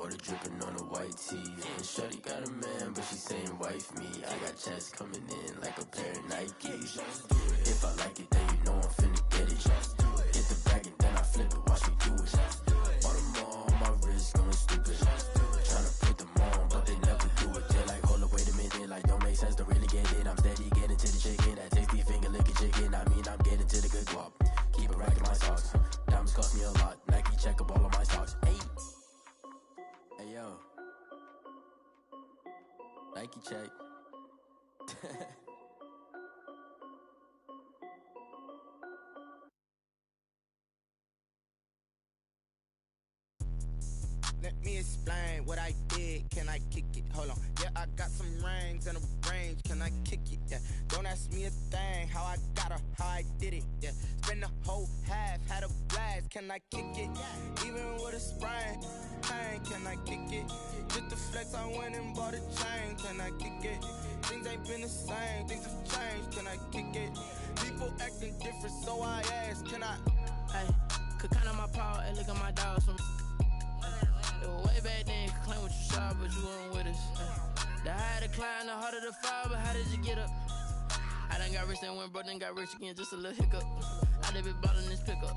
water dripping on a white tee. And shorty got a man, but she saying wife me. I got checks coming in like a pair of Nikes. If I like it, then you know I'm finna get it. Hit the bag and then I flip it, watch me do it. All them all on my wrist going stupid. Tryna put them on, but they never do it. They're like, hold up, wait a minute, like don't make sense to really get it. I'm steady getting to the chicken, that tasty finger licking chicken. I mean, I'm getting to the good guap. Keep it racking my socks. Diamonds cost me a lot. Nike check up all of my stocks. Hey, hey yo, Nike check. Let me explain what I did. Can I kick it? Hold on. Yeah, I got some rings and a range. Can I kick it? Yeah. Don't ask me a thing. How I got her, how I did it. Yeah. Spend the whole half, had a blast. Can I kick it? Even with a sprain. Pain, can I kick it? Just the flex, I went and bought a chain. Can I kick it? Things ain't been the same. Things have changed. Can I kick it? People acting different, so I ask. Can I? Hey, could count on my power and look at my dogs from. Way back then, you could claim what you saw, but you weren't with us. The higher the climb, the harder the fall, but how did you get up? I done got rich, then went broke, then got rich again, just a little hiccup. I done been ballin' this pickup.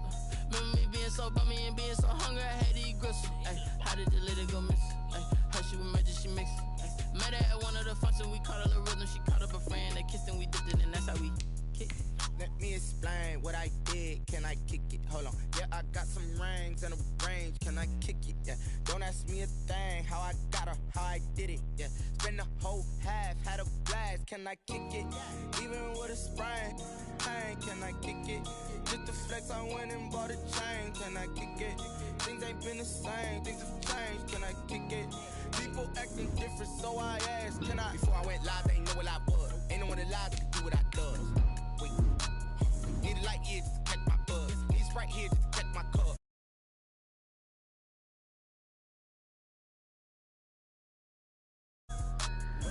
Remember me being so bummy and being so hungry, I had to eat gristle. Ay, how did the lady go miss? Ay, how she was magic, she mixed. Met her at one of the functions, we caught a little rhythm, she caught up a friend, they kissed and we dipped it, and that's how we kicked. Let me explain what I did. Can I kick it? Hold on. Yeah, I got some rings and a range. Can I kick it? Yeah. Don't ask me a thing. How I got her, how I did it. Yeah. Spend the whole half, had a blast. Can I kick it? Even with a sprain. Pain, can I kick it? Just the flex, I went and bought a chain. Can I kick it? Things ain't been the same. Things have changed. Can I kick it? People acting different, so I asked. Can I? Before I went live, they ain't know what I was. Ain't no one alive that could do what I does. Wait. Need a light here just to catch my buzz. Need a Sprite here just to catch my cup.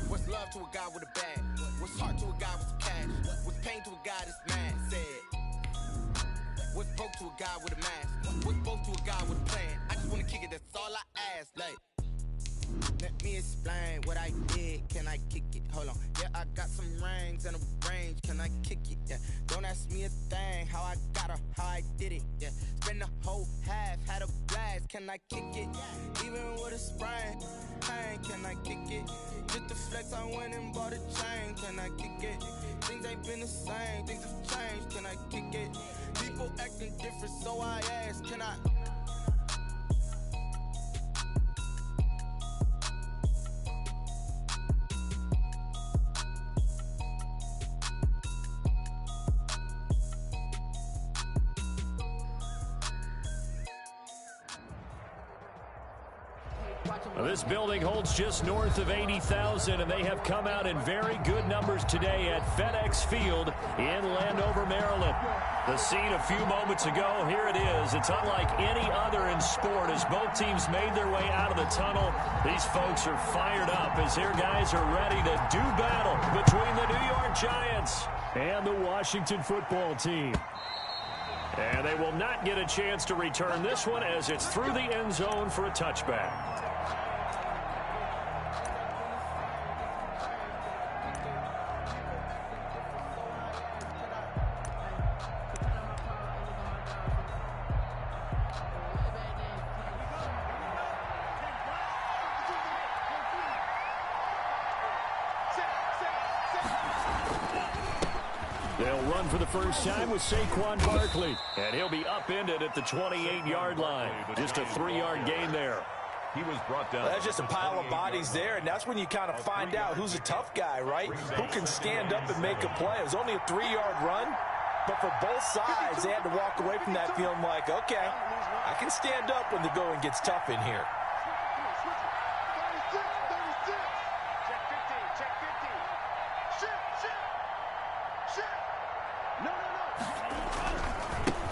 What's love to a guy with a bag? What's heart to a guy with some cash? What's pain to a guy that's mad? Said. What's broke to a guy with a mask? What's both to a guy with a plan? I just wanna kick it, that's all I ask. Like, let me explain what I did. Can I kick it? Hold on. Yeah, I got some rings and a range. Can I kick it? Yeah. Don't ask me a thing. How I got her, how I did it. Yeah. Spend the whole half, had a blast. Can I kick it? Even with a sprain. Pain, can I kick it? Just the flex, I went and bought a chain. Can I kick it? Things ain't been the same. Things have changed. Can I kick it? People acting different, so I ask. Can I? This building holds just north of 80,000, and they have come out in very good numbers today at FedEx Field in Landover, Maryland. The scene a few moments ago, here it is. It's unlike any other in sport as both teams made their way out of the tunnel. These folks are fired up as their guys are ready to do battle between the New York Giants and the Washington football team. And they will not get a chance to return this one as it's through the end zone for a touchback. They'll run for the first time with Saquon Barkley, and he'll be upended at the 28-yard line. Just a 3-yard gain there. He was brought down. Well, that's just a pile of bodies there, and that's when you kind of find out who's a tough guy, right? Who can stand up and make a play. It was only a 3-yard run, but for both sides, they had to walk away from that feeling like, okay, I can stand up when the going gets tough in here.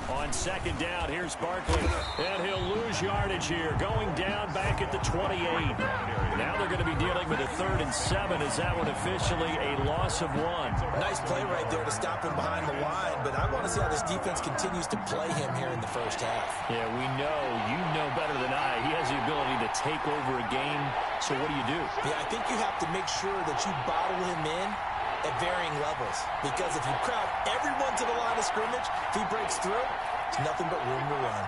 On on second down. Here's Barkley, and he'll lose yardage here, going down back at the 28. Now they're going to be dealing with a 3rd and 7. Is that one officially a loss of 1? Nice play right there to stop him behind the line, but I want to see how this defense continues to play him here in the first half. Yeah, we know. You know better than I. He has the ability to take over a game, so what do you do? Yeah, I think you have to make sure that you bottle him in at varying levels, because if you crowd everyone to the line of scrimmage, if he breaks through, there's nothing but room to run.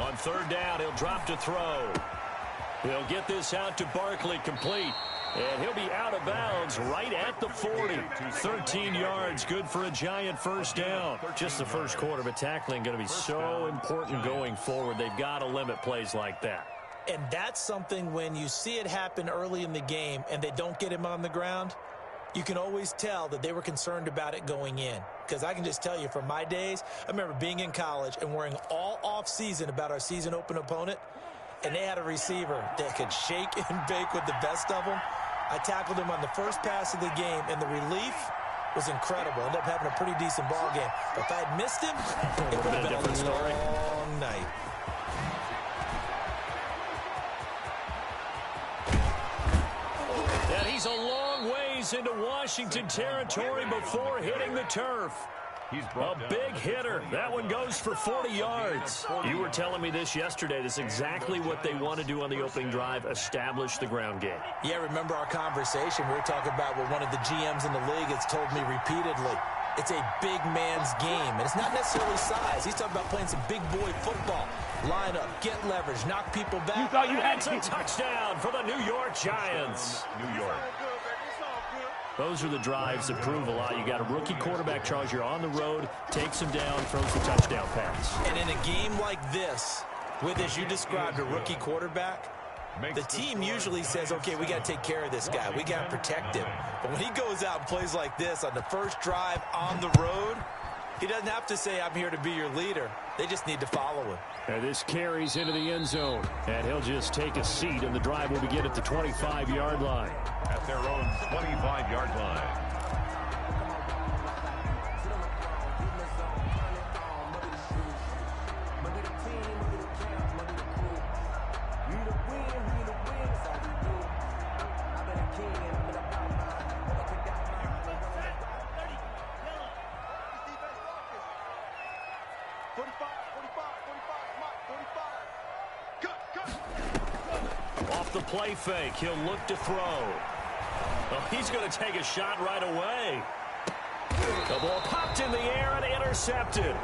On 3rd down, he'll drop to throw. He'll get this out to Barkley, complete. And he'll be out of bounds right at the 40. 13 yards, good for a Giant first down. Just the first quarter, but tackling going to be so important going forward. They've got to limit plays like that. And that's something when you see it happen early in the game and they don't get him on the ground, you can always tell that they were concerned about it going in. Because I can just tell you from my days, I remember being in college and worrying all off-season about our season open opponent, and they had a receiver that could shake and bake with the best of them. I tackled him on the first pass of the game, and the relief was incredible. Ended up having a pretty decent ball game. But if I had missed him, it would have been a different story. Long night. And he's a long ways into Washington territory before hitting the turf. A big hitter. That one goes for 40 yards. You were telling me this yesterday. This is exactly what they want to do on the opening drive, establish the ground game. Yeah, remember our conversation. We were talking about what one of the GMs in the league has told me repeatedly. It's a big man's game, and it's not necessarily size. He's talking about playing some big boy football. Line up, get leverage, knock people back. You thought you had a touchdown for the New York Giants. New York. Those are the drives that prove a lot. You got a rookie quarterback, Charles. You're on the road, takes him down, throws the touchdown pass. And in a game like this, with, as you described, a rookie quarterback, the team usually says, okay, we got to take care of this guy. We got to protect him. But when he goes out and plays like this on the first drive on the road, he doesn't have to say, I'm here to be your leader. They just need to follow him. And this carries into the end zone. And he'll just take a seat, and the drive will begin at the 25-yard line. At their own 25-yard line. Off the play fake, he'll look to throw. Oh, he's going to take a shot right away. The ball popped in the air and intercepted.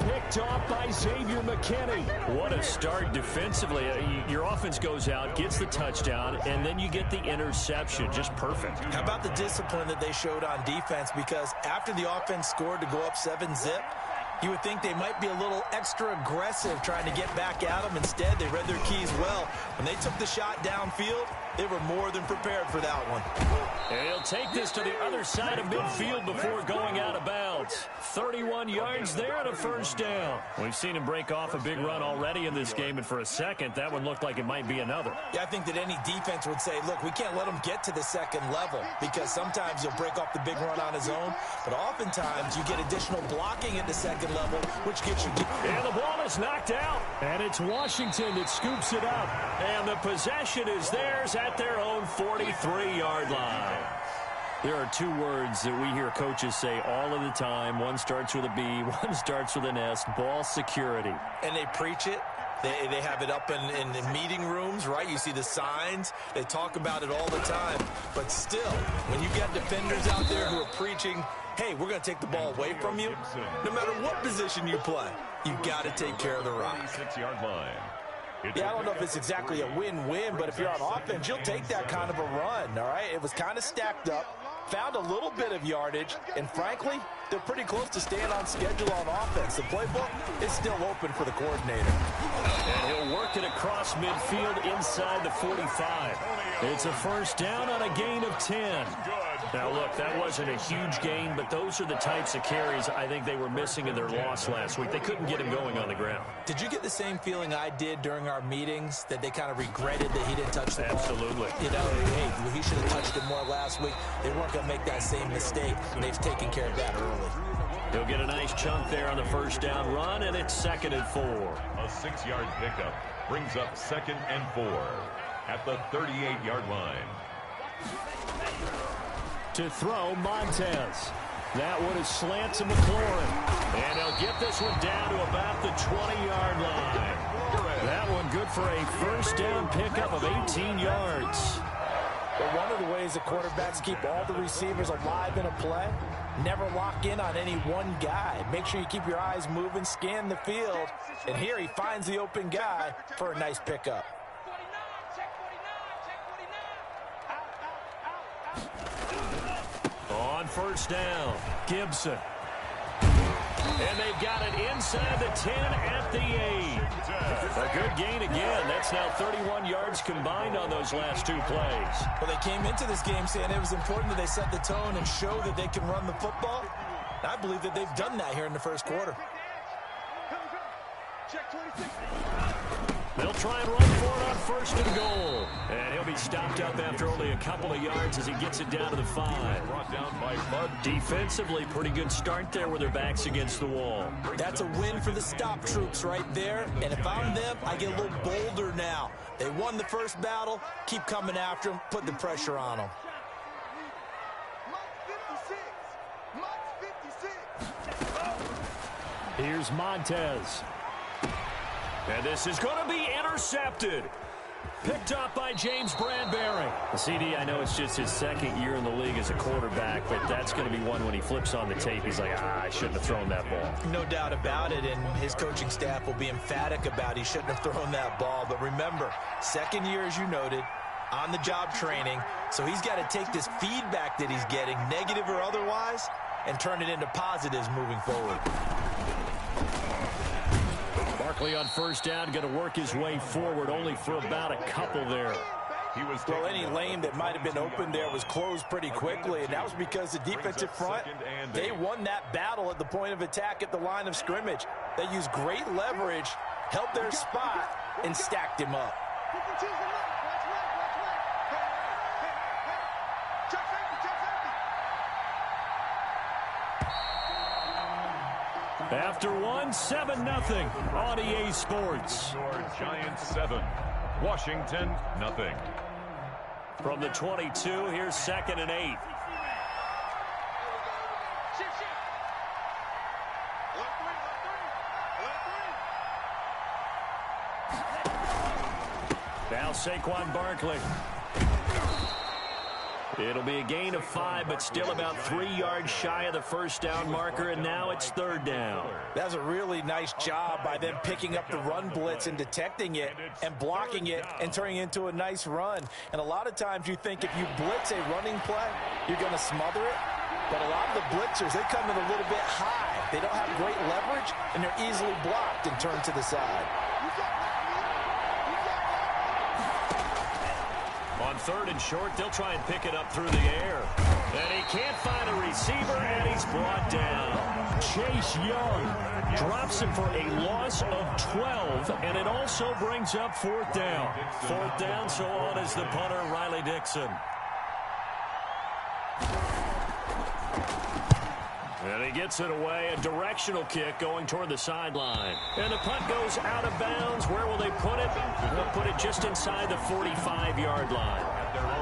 Picked off by Xavier McKinney. What a start defensively. Your offense goes out, gets the touchdown, and then you get the interception. Just perfect. How about the discipline that they showed on defense? Because after the offense scored to go up 7-zip, you would think they might be a little extra aggressive trying to get back at them. Instead, they read their keys well. When they took the shot downfield, they were more than prepared for that one. And he'll take this to the other side of midfield before going out of bounds. 31 yards there and a first down. We've seen him break off a big run already in this game, and for a second, that one looked like it might be another. Yeah, I think that any defense would say, look, we can't let him get to the second level, because sometimes he'll break off the big run on his own, but oftentimes you get additional blocking at the second level, which gets you deep. And the ball is knocked out, and it's Washington that scoops it up, and the possession is theirs at their own 43-yard line. There are two words that we hear coaches say all of the time. One starts with a B, one starts with an S, ball security. And they preach it. They have it up in meeting rooms, right? You see the signs. They talk about it all the time. But still, when you got defenders out there who are preaching, hey, we're going to take the ball away from you, no matter what position you play, you got to take care of the rock. 6-yard line. Yeah, I don't know if it's exactly a win-win, but if you're on offense, you'll take that kind of a run, all right? It was kind of stacked up, found a little bit of yardage, and frankly, they're pretty close to staying on schedule on offense. The playbook is still open for the coordinator. And he'll work it across midfield inside the 45. It's a first down on a gain of 10. Now, look, that wasn't a huge gain, but those are the types of carries I think they were missing in their loss last week. They couldn't get him going on the ground. Did you get the same feeling I did during our meetings, that they kind of regretted that he didn't touch the ball? Absolutely. You know, hey, he should have touched it more last week. They weren't going to make that same mistake, and they've taken care of that early. He'll get a nice chunk there on the first down run, and it's 2nd and 4. A 6-yard pickup brings up 2nd and 4 at the 38-yard line. To throw, Montez. That one is slant to McLaurin. And they'll get this one down to about the 20-yard line. That one good for a first down pickup of 18 yards. But one of the ways the quarterbacks keep all the receivers alive in a play, never lock in on any one guy. Make sure you keep your eyes moving, scan the field. And here he finds the open guy for a nice pickup. On first down, Gibson. And they've got it inside the 10 at the 8. A good gain again. That's now 31 yards combined on those last 2 plays. Well, they came into this game saying it was important that they set the tone and show that they can run the football. I believe that they've done that here in the first quarter. They'll try and run for it on 1st and goal. And he'll be stopped up after only a couple of yards as he gets it down to the 5. Brought down by Bud. Defensively, pretty good start there with their backs against the wall. That's a win for the stop troops right there. And if I'm them, I get a little bolder now. They won the first battle. Keep coming after them. Put the pressure on them. Here's Montez. And this is going to be intercepted. Picked up by James Bradbury. The CD, I know it's just his 2nd year in the league as a quarterback, but that's going to be one when he flips on the tape. He's like, I shouldn't have thrown that ball. No doubt about it, and his coaching staff will be emphatic about he shouldn't have thrown that ball. But remember, 2nd year, as you noted, on-the-job training, so he's got to take this feedback that he's getting, negative or otherwise, and turn it into positives moving forward. Barkley on first down, going to work his way forward, only for about a couple there. Well, any lane that might have been open there was closed pretty quickly, and that was because the defensive front, they won that battle at the point of attack at the line of scrimmage. They used great leverage, held their spot, and stacked him up. After one, 7-0 on EA Sports. Giants 7, Washington nothing. From the 22, here's 2nd and 8. Now Saquon Barkley. It'll be a gain of 5, but still about 3 yards shy of the first down marker, and now it's 3rd down. That's a really nice job by them picking up the run blitz and detecting it and blocking it and turning it into a nice run. And a lot of times you think if you blitz a running play, you're going to smother it. But a lot of the blitzers, they come in a little bit high. They don't have great leverage, and they're easily blocked and turned to the side. On 3rd and short, they'll try and pick it up through the air. And he can't find a receiver, and he's brought down. Chase Young drops him for a loss of 12, and it also brings up 4th down. 4th down, so on is the punter, Riley Dixon. And he gets it away, a directional kick going toward the sideline. And the punt goes out of bounds. Where will they put it? They'll put it just inside the 45-yard line.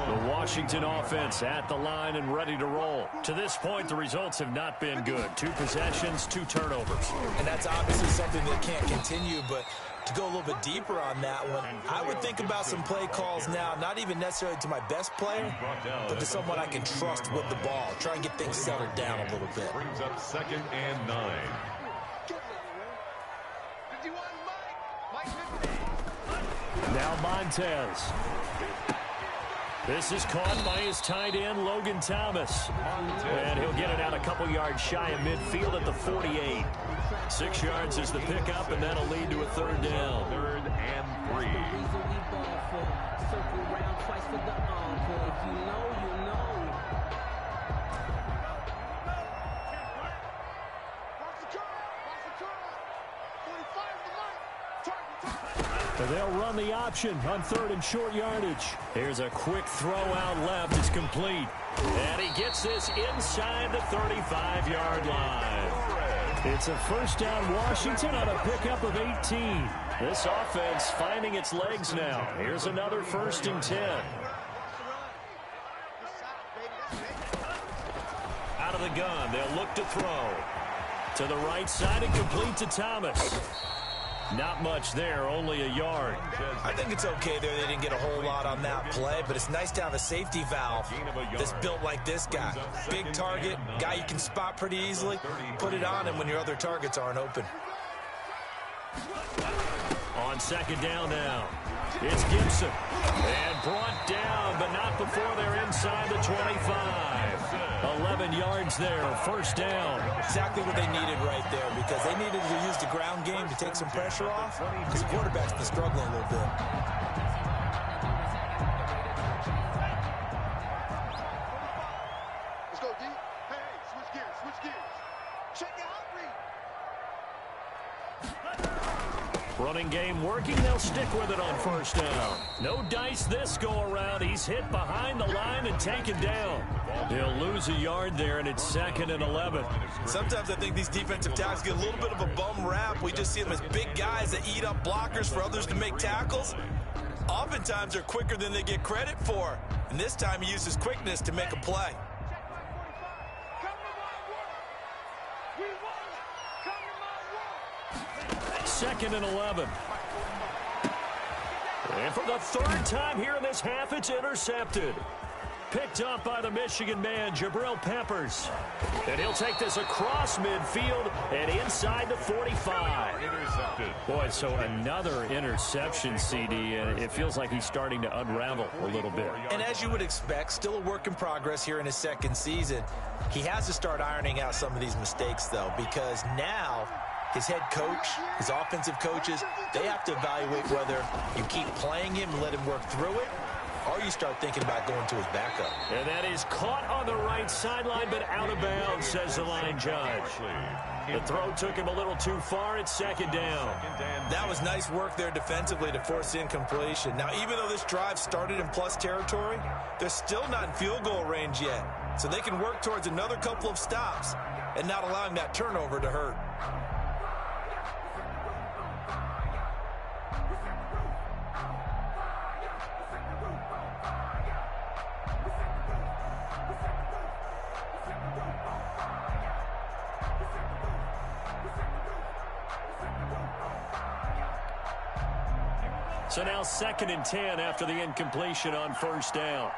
The Washington offense at the line and ready to roll. To this point, the results have not been good. 2 possessions, 2 turnovers. And that's obviously something that can't continue, but to go a little bit deeper on that one, I would think about some play calls now, not even necessarily to my best player, but to someone I can trust with the ball. Try and get things settled down a little bit. Brings up 2nd and 9. Now Montez. This is caught by his tight end, Logan Thomas. And he'll get it out a couple yards shy of midfield at the 48. 6 yards is the pickup, and that'll lead to a 3rd down. 3rd and 3. They'll run the option on 3rd and short yardage. Here's a quick throw out left. It's complete. And he gets this inside the 35-yard line. It's a first down Washington on a pickup of 18. This offense finding its legs now. Here's another 1st and 10. Out of the gun, they'll look to throw. To the right side and complete to Thomas. Not much there, only a yard. I think it's okay there. They didn't get a whole lot on that play, but it's nice to have a safety valve that's built like this guy. Big target, guy you can spot pretty easily. Put it on him when your other targets aren't open. On 2nd down now, it's Gibson. And brought down, but not before they're inside the 25. 11 yards there, 1st down. Exactly what they needed right there, because they needed to use the ground game to take some pressure off, because the quarterback's been struggling a little bit. Let's go, D. Hey, switch gears. Check out, read. Running game working, they'll stick with it on 1st down. No dice this go around. He's hit behind the line and taken down. He'll lose a yard there, and it's 2nd and 11. Sometimes I think these defensive tackles get a little bit of a bum rap. We just see them as big guys that eat up blockers for others to make tackles. Oftentimes they're quicker than they get credit for. And this time he uses quickness to make a play. 2nd and 11. And for the 3rd time here in this half, it's intercepted. Picked up by the Michigan man, Jabril Peppers. And he'll take this across midfield and inside the 45. Intercepted. Boy, so another interception, CD, and it feels like he's starting to unravel a little bit. And as you would expect, still a work in progress here in his 2nd season. He has to start ironing out some of these mistakes, though, because now his head coach, his offensive coaches, they have to evaluate whether you keep playing him and let him work through it, or you start thinking about going to his backup. And that is caught on the right sideline, but out of bounds, says the line judge. The throw took him a little too far. It's 2nd down. That was nice work there defensively to force incompletion. Now, even though this drive started in plus territory, they're still not in field goal range yet. So they can work towards another couple of stops and not allowing that turnover to hurt. So now 2nd and 10 after the incompletion on 1st down.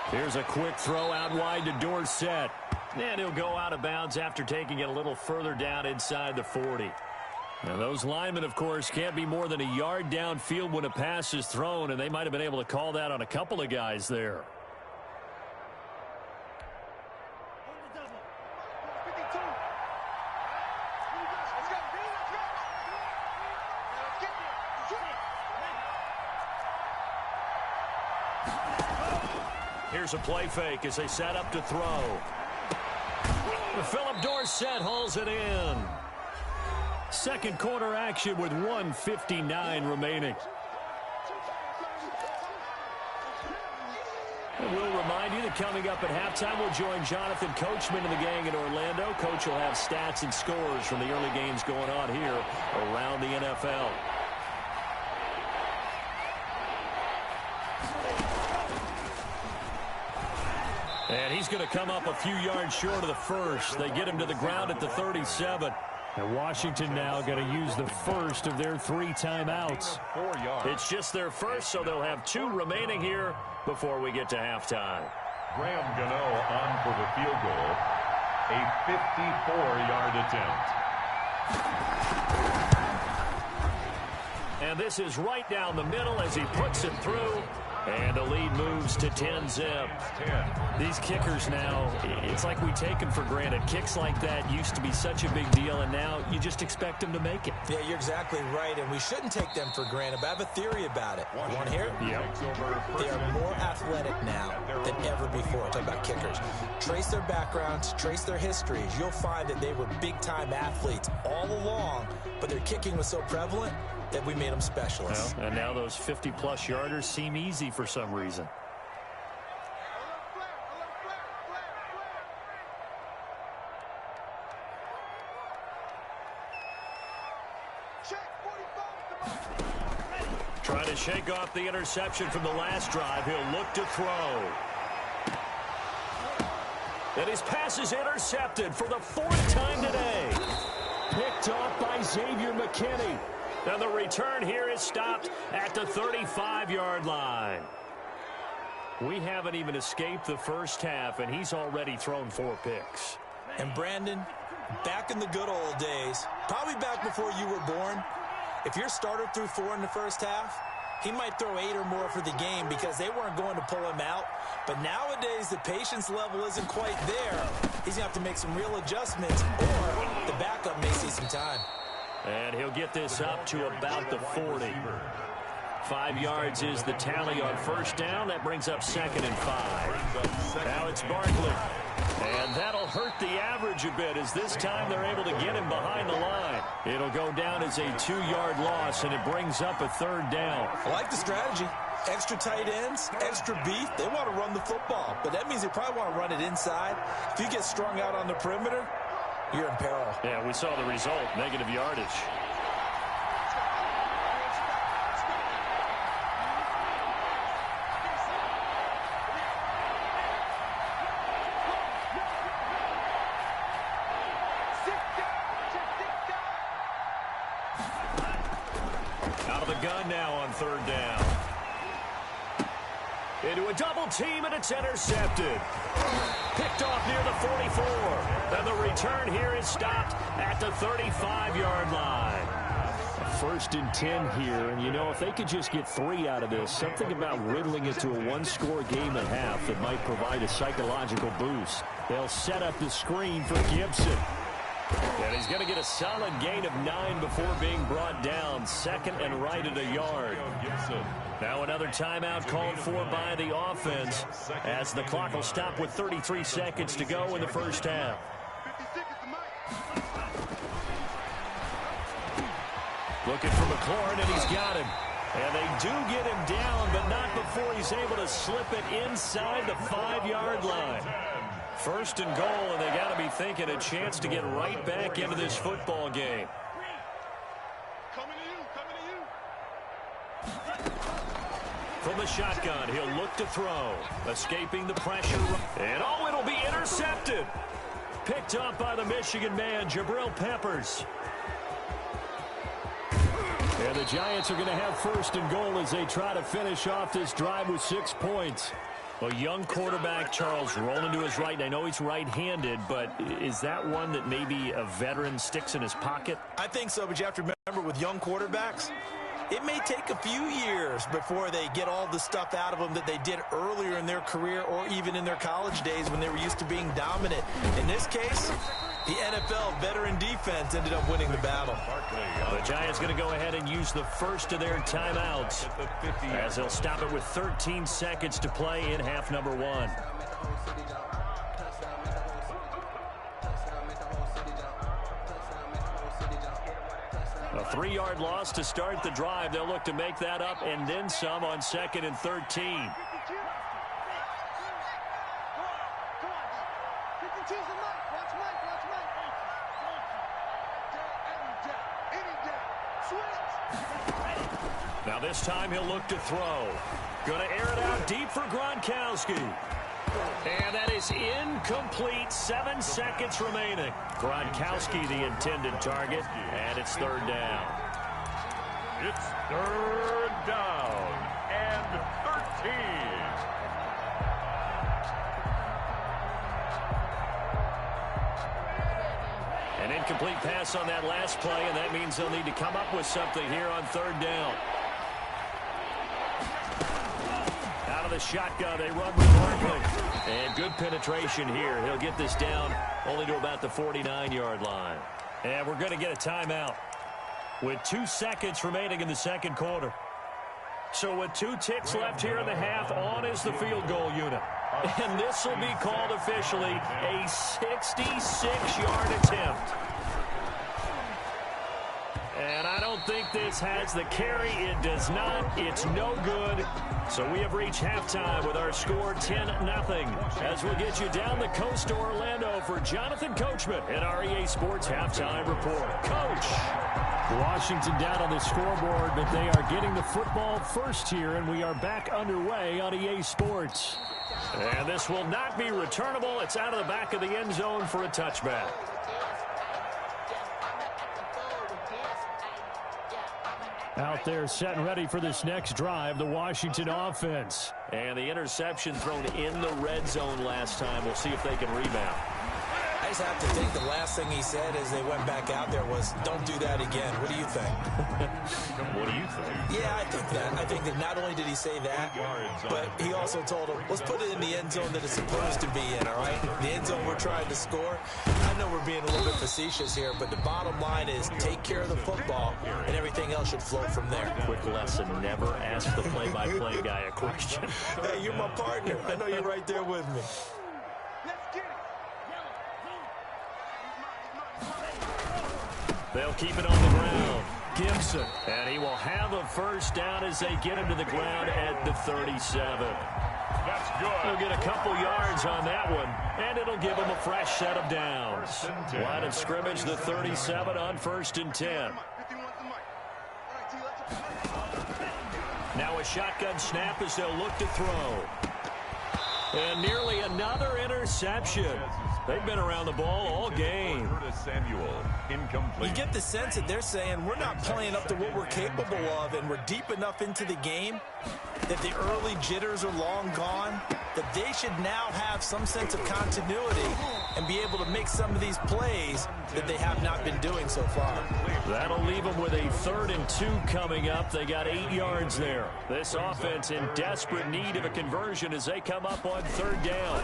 Here's a quick throw out wide to Dorsett. And he'll go out of bounds after taking it a little further down inside the 40. Now those linemen, of course, can't be more than a yard downfield when a pass is thrown, and they might have been able to call that on a couple of guys there. Here's a play fake as they set up to throw. Philip Dorsett hauls it in. 2nd quarter action with 1:59 remaining. And we'll remind you that coming up at halftime, we'll join Jonathan Coachman and the gang in Orlando. Coach will have stats and scores from the early games going on here around the NFL. And he's going to come up a few yards short of the first. They get him to the ground at the 37. And Washington now going to use the first of their 3 timeouts. It's just their first, so they'll have 2 remaining here before we get to halftime. Graham Gano on for the field goal. A 54-yard attempt. And this is right down the middle as he puts it through. And the lead moves to 10-zip. These kickers now, it's like we take them for granted. Kicks like that used to be such a big deal, and now you just expect them to make it. Yeah, you're exactly right, and we shouldn't take them for granted, but I have a theory about it. You want to hear it? Yep. They are more athletic now than ever before. Talk about kickers. Trace their backgrounds, trace their histories. You'll find that they were big-time athletes all along, but their kicking was so prevalent that we made them specialists. Well, and now those 50-plus yarders seem easy for some reason. Trying to shake off the interception from the last drive. He'll look to throw. And his pass is intercepted for the 4th time today. Picked off by Xavier McKinney. And the return here is stopped at the 35-yard line. We haven't even escaped the first half, and he's already thrown 4 picks. And Brandon, back in the good old days, probably back before you were born, if your starter threw 4 in the first half, he might throw 8 or more for the game because they weren't going to pull him out. But nowadays, the patience level isn't quite there. He's going to have to make some real adjustments, or the backup may see some time. And he'll get this up to about the 40. 5 yards is the tally on first down. That brings up 2nd and 5. Now it's Barkley. And that'll hurt the average a bit as this time they're able to get him behind the line. It'll go down as a 2-yard loss, and it brings up a 3rd down. I like the strategy. Extra tight ends, extra beef. They want to run the football, but that means they probably want to run it inside. If you get strung out on the perimeter, you're in peril. Yeah, we saw the result, negative yardage. Out of the gun now on 3rd down. Into a double team, and it's intercepted. Picked off near the 44. And the return here is stopped at the 35-yard line. A 1st and 10 here, and you know, if they could just get 3 out of this, something about whittling it to a 1-score game at half that might provide a psychological boost. They'll set up the screen for Gibson. And he's going to get a solid gain of 9 before being brought down. 2nd and right at a yard. Now another timeout called for by the offense as the clock will stop with 33 seconds to go in the first half. Looking for McLaurin, and he's got him. And they do get him down, but not before he's able to slip it inside the 5-yard line. 1st and goal, and they got to be thinking a chance to get right back into this football game. From the shotgun, he'll look to throw. Escaping the pressure. And oh, it'll be intercepted. Picked up by the Michigan man, Jabril Peppers. And the Giants are going to have 1st and goal as they try to finish off this drive with 6 points. A young quarterback, Charles, rolling to his right. And I know he's right-handed, but is that one that maybe a veteran sticks in his pocket? I think so, but you have to remember with young quarterbacks, it may take a few years before they get all the stuff out of them that they did earlier in their career or even in their college days when they were used to being dominant. In this case, the NFL veteran defense ended up winning the battle. The Giants going to go ahead and use the first of their timeouts as they'll stop it with 13 seconds to play in half number 1. A 3-yard loss to start the drive. They'll look to make that up and then some on 2nd and 13. Now this time he'll look to throw. Going to air it out deep for Gronkowski. And that is incomplete. 7 seconds remaining. Gronkowski the intended target, and it's 3rd down. It's 3rd down and 13. An incomplete pass on that last play, and that means they'll need to come up with something here on 3rd down. the shotgun. They run with Barkley. And good penetration here. He'll get this down only to about the 49-yard line. And we're going to get a timeout with 2 seconds remaining in the second quarter. So with 2 ticks left here in the half, on is the field goal unit. And this will be called officially a 66-yard attempt. And I don't think this has the carry. It does not. It's no good. So we have reached halftime with our score 10-0. As we'll get you down the coast to Orlando for Jonathan Coachman in our EA Sports Halftime Report. Coach. Washington down on the scoreboard, but they are getting the football first here, and we are back underway on EA Sports. And this will not be returnable. It's out of the back of the end zone for a touchback. Out there set and ready for this next drive, the Washington offense. And the interception thrown in the red zone last time. We'll see if they can rebound. I just have to think the last thing he said as they went back out there was, don't do that again. What do you think? What do you think? Yeah, I think that. I think that not only did he say that, but he also told him, let's put it in the end zone that it's supposed to be in, all right? The end zone we're trying to score. I know we're being a little bit facetious here, but the bottom line is take care of the football, and everything else should flow from there. Quick lesson, never ask the play-by-play guy a question. Hey, you're my partner. I know you're right there with me. They'll keep it on the ground. Gibson. And he will have a first down as they get him to the ground at the 37. That's good. They'll get a couple yards on that one, and it'll give them a fresh set of downs. Line of scrimmage, the 37 on 1st and 10. Now a shotgun snap as they'll look to throw. And nearly another interception. They've been around the ball all game. You get the sense that they're saying we're not playing up to what we're capable of, and we're deep enough into the game that the early jitters are long gone, that they should now have some sense of continuity and be able to make some of these plays that they have not been doing so far. That'll leave them with a 3rd and 2 coming up. They got 8 yards there. This offense in desperate need of a conversion as they come up on 3rd down.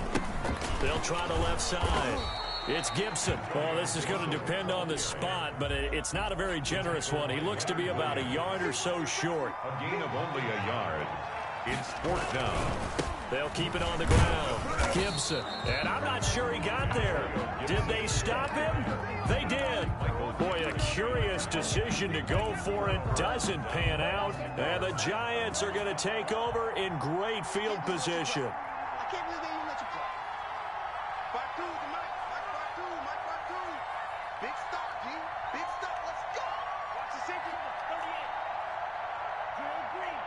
They'll try the left side. It's Gibson. Well, this is going to depend on the spot, but it's not a very generous one. He looks to be about a yard or so short. A gain of only a yard. It's 4th down. They'll keep it on the ground. Gibson. And I'm not sure he got there. Did they stop him? They did. Boy, a curious decision to go for it. Doesn't pan out. And the Giants are going to take over in great field position. I can't believe they even let you play. Back to the Mike. Back to. Big stop, G. Big stop. Let's go. Watch the safety number 38. Drill Green.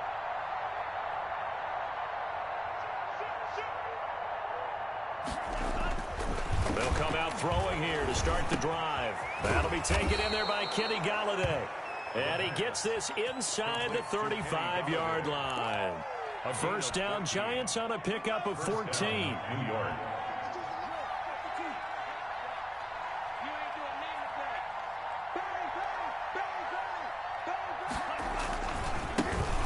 They'll come out throwing here to start the drive. That'll be taken in there by Kenny Galladay. And he gets this inside the 35-yard line. A first down, Giants on a pickup of 14. New York.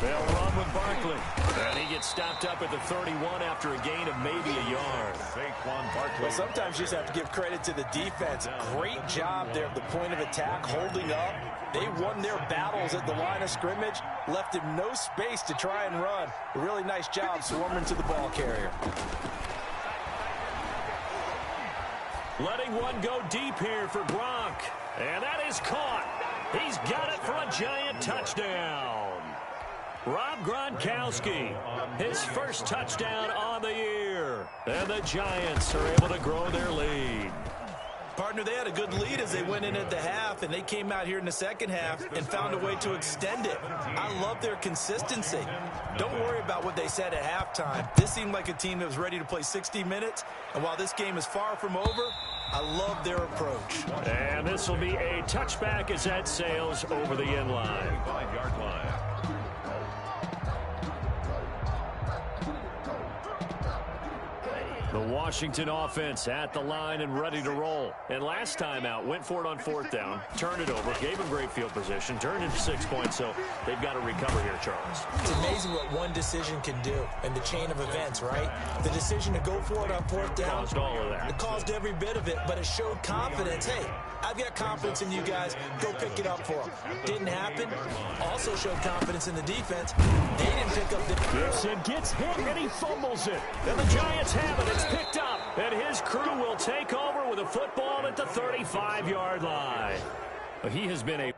They'll run with Barkley. And he gets stopped up at the 31 after a gain of maybe a yard. Saquon Barkley. Well, sometimes you just have to give credit to the defense. Great job there at the point of attack, holding up. They won their battles at the line of scrimmage, left him no space to try and run. A really nice job swarming to the ball carrier. Letting one go deep here for Gronk. And that is caught. He's got it for a Giant touchdown. Rob Gronkowski, his first touchdown on the year. And the Giants are able to grow their lead. Partner, they had a good lead as they went in at the half, and they came out here in the second half and found a way to extend it. I love their consistency. Don't worry about what they said at halftime. This seemed like a team that was ready to play 60 minutes, and while this game is far from over, I love their approach. And this will be a touchback as that sails over the end line. 5-yard line. The Washington offense at the line and ready to roll. And last time out, went for it on 4th down, turned it over, gave them great field position, turned into 6 points, so they've got to recover here, Charles. It's amazing what one decision can do in the chain of events, right? The decision to go for it on 4th down. Caused all of that. It caused every bit of it, but it showed confidence. Hey, I've got confidence in you guys. Go pick it up for them. Didn't happen. Also showed confidence in the defense. They didn't pick up the... Gibson gets hit, and he fumbles it. And the Giants have it. It's picked up. And his crew will take over with a football at the 35-yard line. He has been a...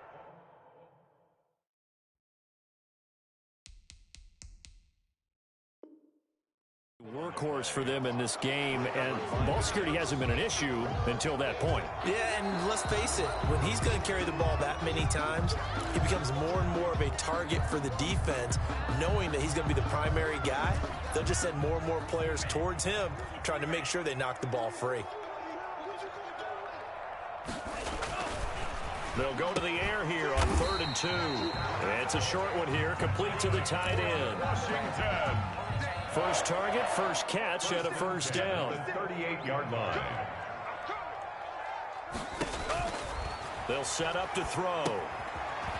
workhorse for them in this game, and ball security hasn't been an issue until that point. Yeah, and let's face it, when he's going to carry the ball that many times, he becomes more and more of a target for the defense, knowing that he's going to be the primary guy. They'll just send more and more players towards him, trying to make sure they knock the ball free. They'll go to the air here on 3rd and 2. It's a short one here, complete to the tight end. Washington. First target, first catch, and a first down. 38-yard line. They'll set up to throw.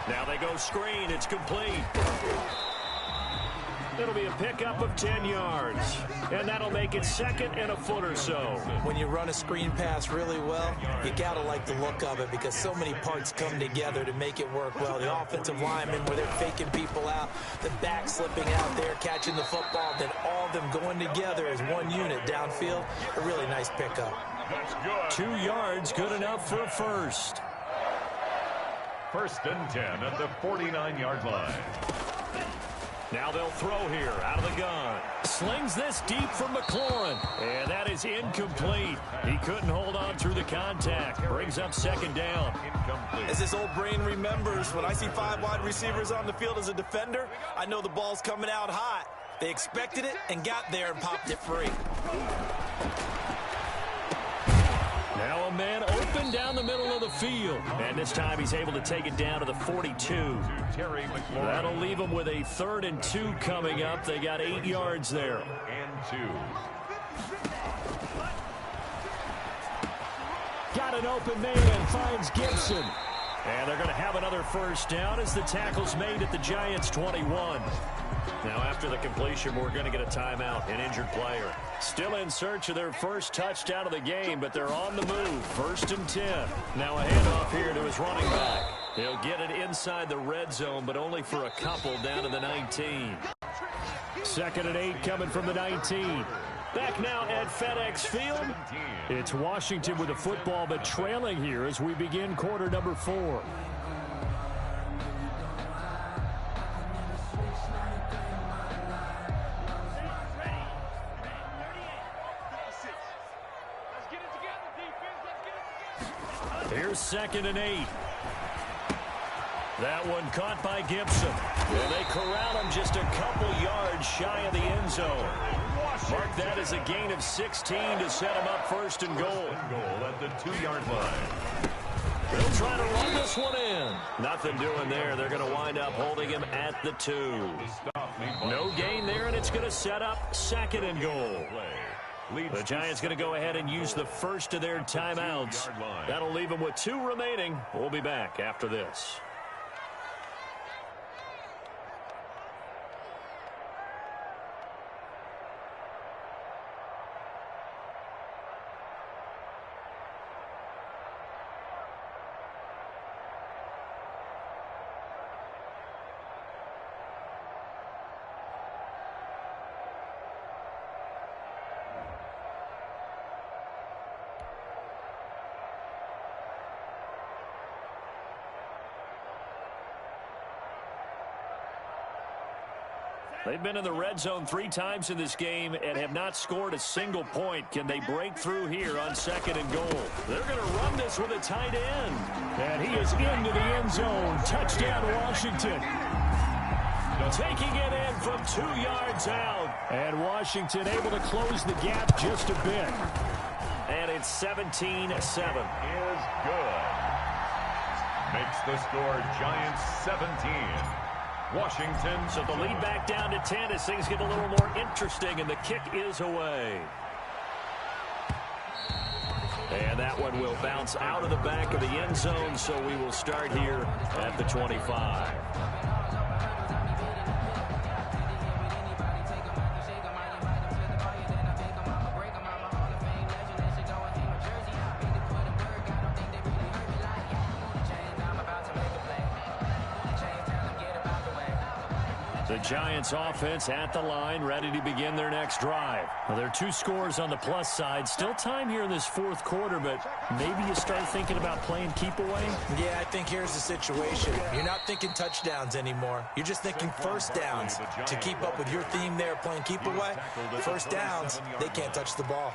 Now they go screen. It's complete. It'll be a pickup of 10 yards. And that'll make it 2nd and a foot or so. When you run a screen pass really well, you got to like the look of it because so many parts come together to make it work well. The offensive linemen where they're faking people out, the back slipping out there, catching the football, then all of them going together as one unit downfield. A really nice pickup. That's good. 2 yards, good enough for a first. 1st and 10 at the 49-yard line. Now they'll throw here out of the gun. Slings this deep from McLaurin. And that is incomplete. He couldn't hold on through the contact. Brings up 2nd down. Incomplete. As this old brain remembers, when I see 5 wide receivers on the field as a defender, I know the ball's coming out hot. They expected it and got there and popped it free. Now a man open down the middle of the field. And this time he's able to take it down to the 42. That'll leave him with a 3rd and 2 coming up. They got 8 yards there. And 2. Got an open man, finds Gibson. And they're going to have another first down as the tackle's made at the Giants' 21. Now after the completion, we're going to get a timeout, an injured player. Still in search of their first touchdown of the game, but they're on the move. 1st and 10. Now a handoff here to his running back. He'll get it inside the red zone, but only for a couple down to the 19. 2nd and 8 coming from the 19. Back now at FedEx Field. It's Washington with the football, but trailing here as we begin quarter number 4. Here's 2nd and 8. That one caught by Gibson. And they corral him just a couple yards shy of the end zone. Mark that as a gain of 16 to set him up 1st and goal. Goal at the 2-yard line. They'll try to run this one in. Nothing doing there. They're going to wind up holding him at the 2. No gain there, and it's going to set up 2nd and goal. The Giants going to go ahead and use the first of their timeouts. That'll leave them with 2 remaining. We'll be back after this. They've been in the red zone 3 times in this game and have not scored a single point. Can they break through here on 2nd and goal? They're going to run this with a tight end. And he is into the end zone. Touchdown, Washington. Taking it in from 2 yards out. And Washington able to close the gap just a bit. And it's 17-7. Is good. Makes the score Giants 17. Washington. So the lead back down to 10 as things get a little more interesting, and the kick is away. And that one will bounce out of the back of the end zone, so we will start here at the 25. The Giants offense at the line, ready to begin their next drive. Well, there are 2 scores on the plus side. Still time here in this fourth quarter, but maybe you start thinking about playing keep away? Yeah, I think here's the situation. You're not thinking touchdowns anymore. You're just thinking first downs. To keep up with your theme there, playing keep away, first downs, they can't touch the ball.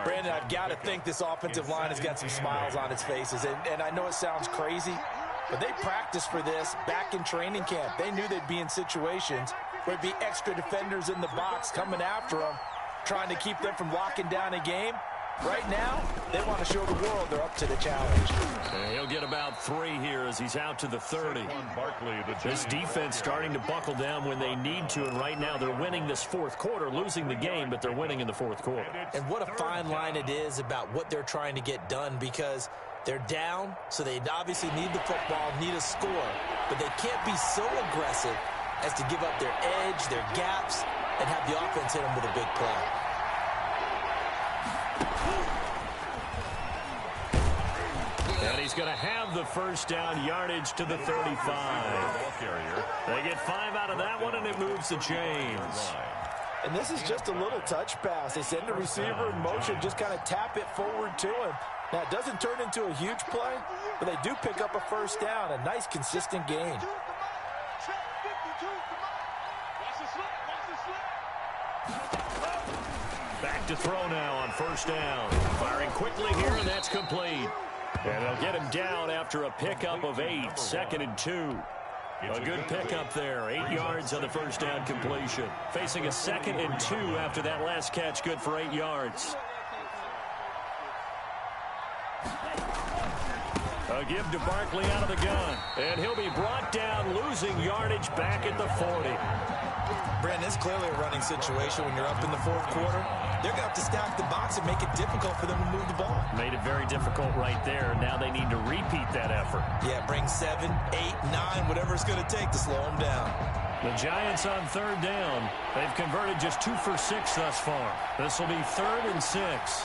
Brandon, I've got to think this offensive line has got some smiles on its faces. And I know it sounds crazy, but they practiced for this back in training camp. They knew they'd be in situations where there'd be extra defenders in the box coming after them, trying to keep them from locking down a game. Right now, they want to show the world they're up to the challenge. And he'll get about 3 here as he's out to the 30. This defense starting to buckle down when they need to, and right now they're winning this fourth quarter, losing the game, but they're winning in the fourth quarter. And what a fine line it is about what they're trying to get done, because they're down, so they obviously need the football, need a score, but they can't be so aggressive as to give up their edge, their gaps, and have the offense hit them with a big play. And he's going to have the first down, yardage to the 35. They get 5 out of that one, and it moves the chains. And this is just a little touch pass. They send the receiver in motion, just kind of tap it forward to him. Now, it doesn't turn into a huge play, but they do pick up a first down, a nice, consistent gain. Back to throw now on first down. Firing quickly here, and that's complete. And they'll get him down after a pickup of 8, 2nd and 2. A good pickup there, 8 yards on the first down completion. Facing a 2nd and 2 after that last catch, good for 8 yards. A give to Barkley out of the gun. And he'll be brought down, losing yardage back at the 40. Brandon, it's clearly a running situation when you're up in the fourth quarter. They're going to have to stack the box and make it difficult for them to move the ball. Made it very difficult right there. Now they need to repeat that effort. Yeah, bring 7, 8, 9, whatever it's going to take to slow them down. The Giants on third down. They've converted just 2 for 6 thus far. This will be 3rd and 6.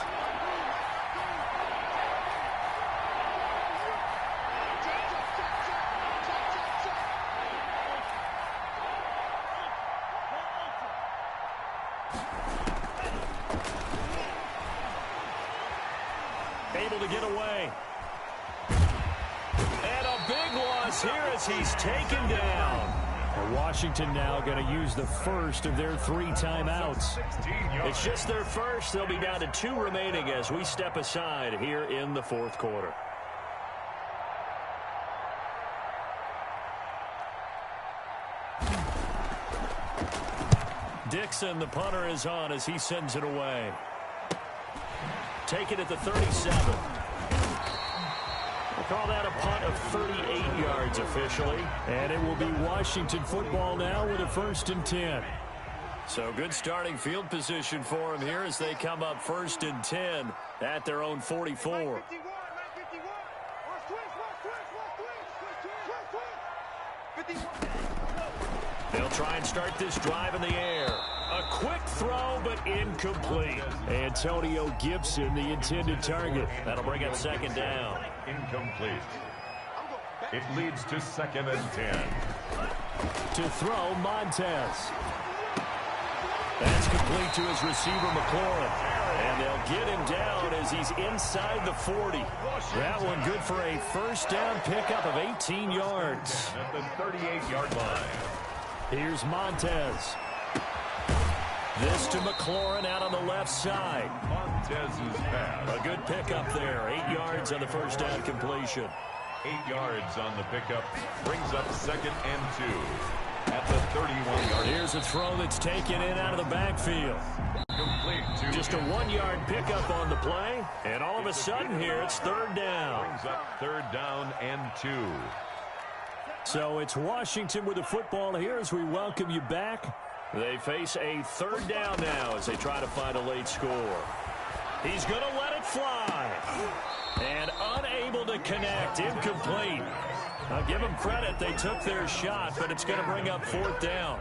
Able to get away. And a big loss here as he's taken down. Washington now going to use the first of their 3 timeouts. It's just their first. They'll be down to 2 remaining as we step aside here in the fourth quarter. Dixon, the punter, is on as he sends it away. Take it at the 37. We'll call that a punt of 38 yards officially. And it will be Washington football now with a 1st and 10. So good starting field position for them here as they come up 1st and 10 at their own 44. They'll try and start this drive in the air. A quick throw, but incomplete. Antonio Gibson, the intended target. That'll bring up 2nd down. Incomplete. It leads to 2nd and 10. To throw, Montez. That's complete to his receiver, McLaurin. And they'll get him down as he's inside the 40. That one good for a first down pickup of 18 yards. At the 38-yard line. Here's Montez. This to McLaurin out on the left side. Montez's pass. A good pickup there. 8 yards on the first down completion. 8 yards on the pickup. Brings up 2nd and 2. At the 31-yard. Here's a throw that's taken in out of the backfield. Complete to just a 1-yard pickup on the play. And all of a sudden here, it's 3rd down. Brings up 3rd down and 2. So it's Washington with the football here as we welcome you back. They face a 3rd down now as they try to find a late score. He's going to let it fly. And unable to connect. Incomplete. I'll give them credit. They took their shot, but it's going to bring up 4th down.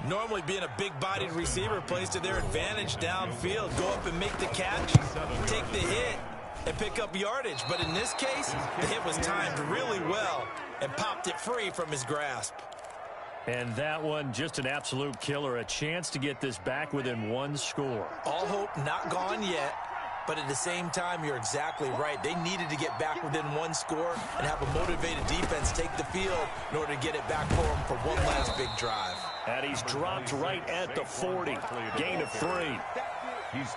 Normally being a big-bodied receiver plays to their advantage downfield. Go up and make the catch, take the hit, and pick up yardage. But in this case, the hit was timed really well and popped it free from his grasp. And that one, just an absolute killer. A chance to get this back within 1 score. All hope not gone yet, but at the same time, you're exactly right. They needed to get back within 1 score and have a motivated defense take the field in order to get it back for them for one last big drive. And he's dropped right at the 40. Gain of 3.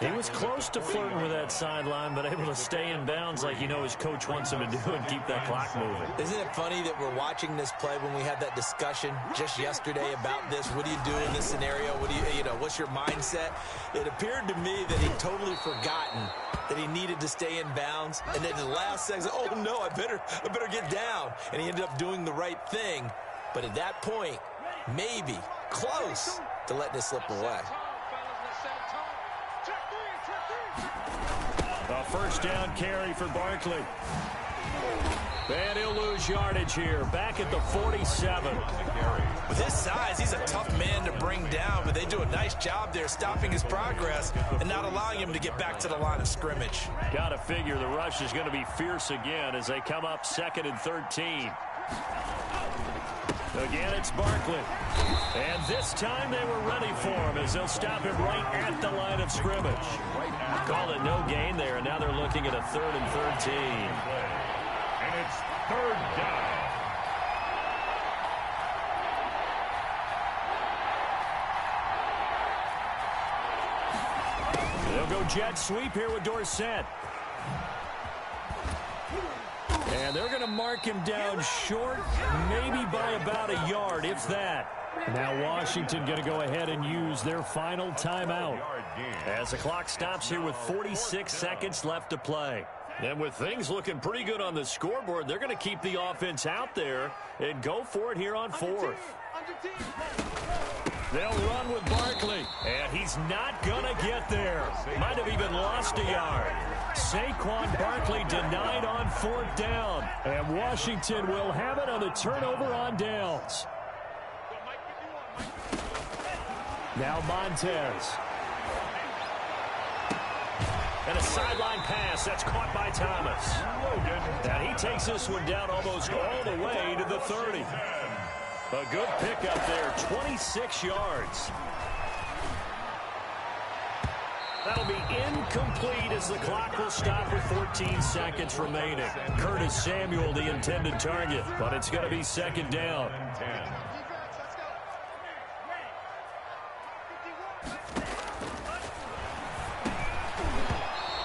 He was close to flirting with that sideline, but able to stay in bounds like his coach wants him to do and keep that clock moving. Isn't it funny that we're watching this play when we had that discussion just yesterday about this? What do you do in this scenario? What do what's your mindset? It appeared to me that he'd totally forgotten that he needed to stay in bounds, and then the last second, oh no, I better get down. And he ended up doing the right thing. But at that point, maybe close to letting it slip away. A 1st down carry for Barkley. And he'll lose yardage here. Back at the 47. With his size, he's a tough man to bring down, but they do a nice job there stopping his progress and not allowing him to get back to the line of scrimmage. Got to figure the rush is going to be fierce again as they come up 2nd and 13. Again, it's Barkley. And this time they were ready for him as they'll stop him right at the line of scrimmage. Call it no gain there, and now they're looking at a 3rd and 13. And it's 3rd down. They'll go jet sweep here with Dorsett. And they're going to mark him down short, maybe by about a yard, if that. Now Washington going to go ahead and use their final timeout as the clock stops here with 46 seconds left to play. And with things looking pretty good on the scoreboard, they're going to keep the offense out there and go for it here on 4th. They'll run with Barkley, and he's not going to get there. Might have even lost a yard. Saquon Barkley denied on 4th down, and Washington will have it on the turnover on downs. Now Montez. And a sideline pass that's caught by Thomas. And he takes this one down almost all the way to the 30. A good pickup there, 26 yards. That'll be incomplete as the clock will stop with 14 seconds remaining. Curtis Samuel, the intended target, but it's going to be 2nd down.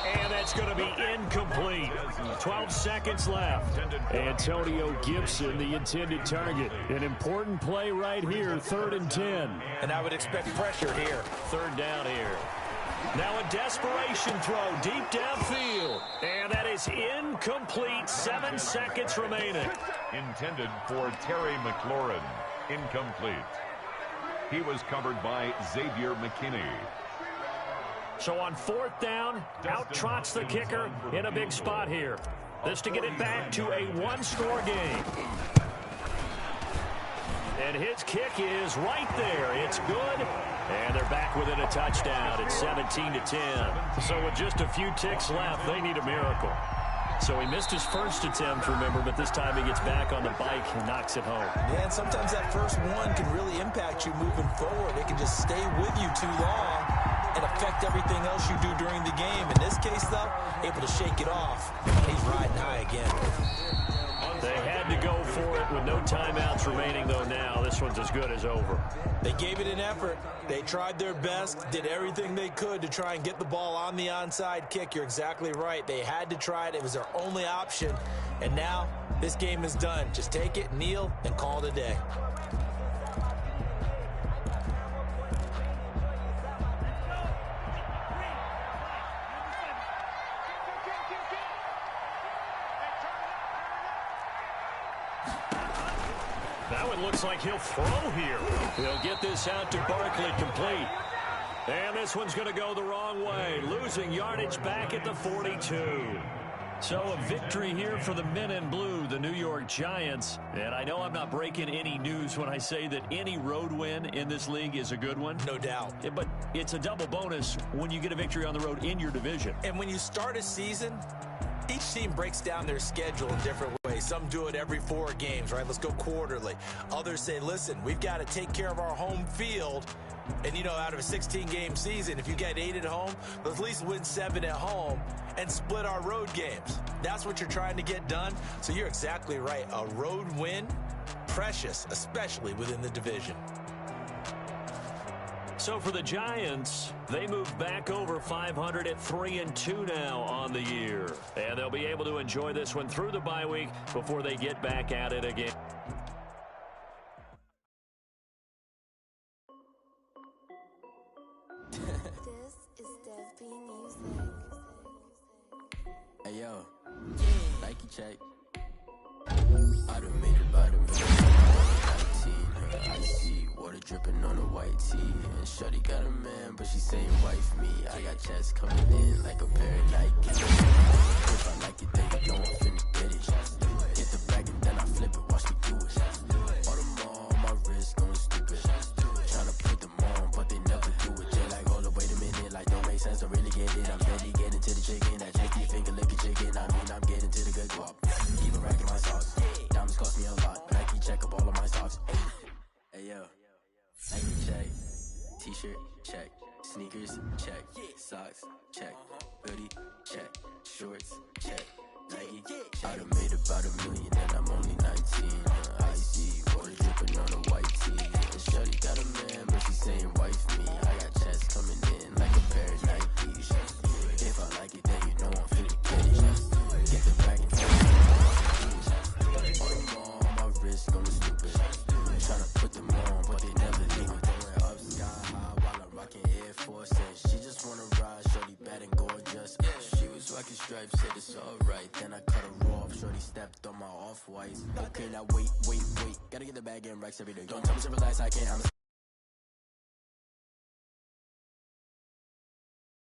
And that's going to be incomplete. 12 seconds left. Antonio Gibson, the intended target. An important play right here, 3rd and 10. And I would expect pressure here. 3rd down here. Now a desperation throw deep downfield. And that is incomplete. 7 seconds remaining. Intended for Terry McLaurin. Incomplete. He was covered by Xavier McKinney. So on 4th down, out trots the kicker in a big spot here. This to get it back to a 1-score game. And his kick is right there. It's good. And they're back within a touchdown. It's 17-10. So with just a few ticks left, they need a miracle. So he missed his first attempt, remember, but this time he gets back on the bike and knocks it home. Yeah, and sometimes that first one can really impact you moving forward. It can just stay with you too long and affect everything else you do during the game. In this case, though, able to shake it off. He's riding high again. They had to go for it with no timeouts remaining, though, now. This one's as good as over. They gave it an effort. They tried their best, did everything they could to try and get the ball on the onside kick. You're exactly right. They had to try it. It was their only option. And now this game is done. Just take it, kneel, and call it a day. That one looks like he'll throw here. He'll get this out to Barkley, complete. And this one's going to go the wrong way, losing yardage back at the 42. So a victory here for the men in blue, the New York Giants. And I know I'm not breaking any news when I say that any road win in this league is a good one. No doubt. Yeah, but it's a double bonus when you get a victory on the road in your division. And when you start a season, each team breaks down their schedule in different ways. Some do it every 4 games, right? Let's go quarterly. Others say, listen, we've got to take care of our home field. And, you know, out of a 16-game season, if you get 8 at home, let's at least win 7 at home and split our road games. That's what you're trying to get done. So you're exactly right. A road win, precious, especially within the division. So for the Giants, they move back over 500 at 3-2 now on the year. And they'll be able to enjoy this one through the bye week before they get back at it again. Hey yo, Nike check. I done made about a million. I see water dripping on a white tee. And shorty got a man, but she saying wife me. I got checks coming in like a pair of Nike. If I like it, then you know I'm finna get it. Get the bag and then I flip it, watch me do it. All them on my wrist going stupid. Tryna put them on, but they never do it. Just like, hold up, wait a minute, like don't make sense to really get it. I'm steady getting to the chicken, that checky finger licking chicken. I mean, I'm getting to the good guap. Keep it racking my sauce. Diamonds cost me a lot, Nike check up all of my stocks. Hey yo, Nike check, t-shirt check, sneakers check, socks check, hoodie check, shorts check, Nike. I done made about a million and I'm only 19. I see water dripping on a white tee. And shorty got a man, but she saying wife me. I got checks coming in like a pair of Nikes. If I like it, then you know I'm finna get it. Get the bag and all them on my wrist going stupid. Tryna put them on, but they never leave me. Going up sky high while I'm rocking Air Force. And she just wanna ride, shorty bad and gorgeous. She was rocking stripes, said it's alright. Then I cut her off, shorty stepped on my off-whites. Okay, now wait. Gotta get the bag and racks every day. Don't tell me to relax, I can't.